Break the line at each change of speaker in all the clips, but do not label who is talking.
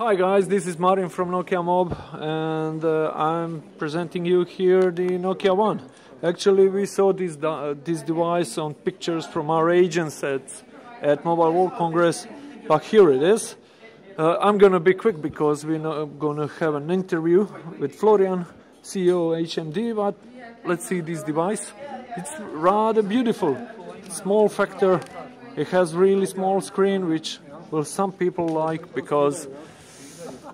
Hi guys, this is Martin from Nokiamob, and I'm presenting you here the Nokia One. Actually, we saw this device on pictures from our agents at Mobile World Congress, but here it is. I'm gonna be quick because we're gonna have an interview with Florian, CEO HMD, but let's see this device. It's rather beautiful. Small factor. It has really small screen, which some people like, because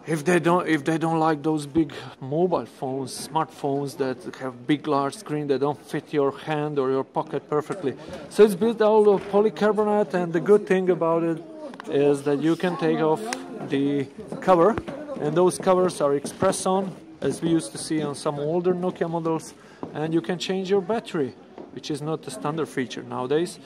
if they don't like those big mobile phones, smartphones that have big large screen, they don't fit your hand or your pocket perfectly. So it's built out of polycarbonate, and the good thing about it is that you can take off the cover, and those covers are express on, as we used to see on some older Nokia models, and you can change your battery, which is not a standard feature nowadays.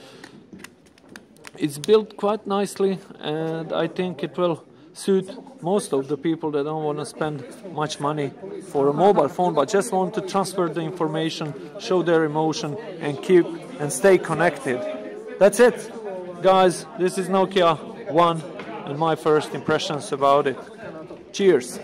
It's built quite nicely, and I think it will suit most of the people that don't want to spend much money for a mobile phone, but just want to transfer the information, show their emotion, and keep and stay connected. That's it, guys. This is Nokia One and my first impressions about it. Cheers.